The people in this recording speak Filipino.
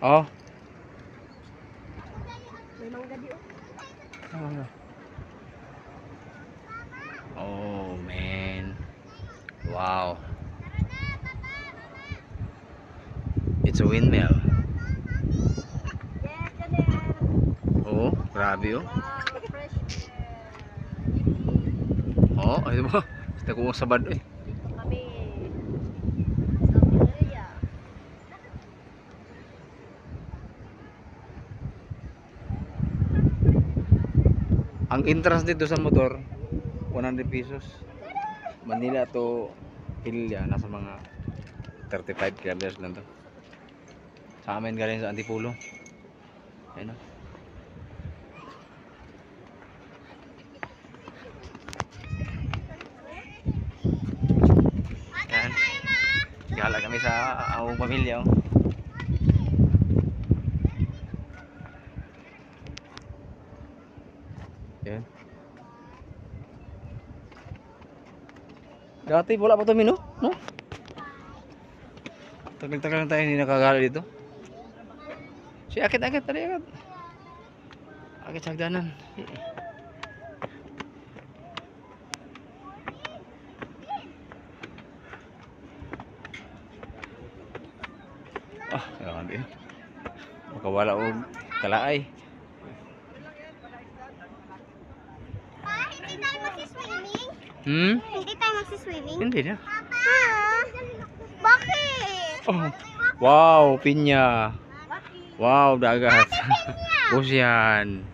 Oh. May mangga di oh. Oh man. Wow. It's a windmill. Yes, Janelle. Oh, grabe oh. Wow, fresh air. Oh, ay mo. Kita ko sa bad eh. Dito kami sa Valeria. Ang entrance dito sa motor 100 pesos. Manila to Hilya nasa mga 35 kilometers lang to. Sa amin galing sa Antipolo. Ayun oh. Yan. Gala kami sa awong pamilya oh. Yan. Dati wala pa to mino, no? Tagal-tagal lang tayo hindi nakagala dito. Si akit-akit tadi akit. Akit sa hagdanan. Ah, grabe. Makawala og kalaay. Hindi tayo magsiswimming? Hindi tayo magsiswimming? Hindi na. Ha? Bakit? Oh. Wow, pinya. Bakit? Wow, dagat. Ocean.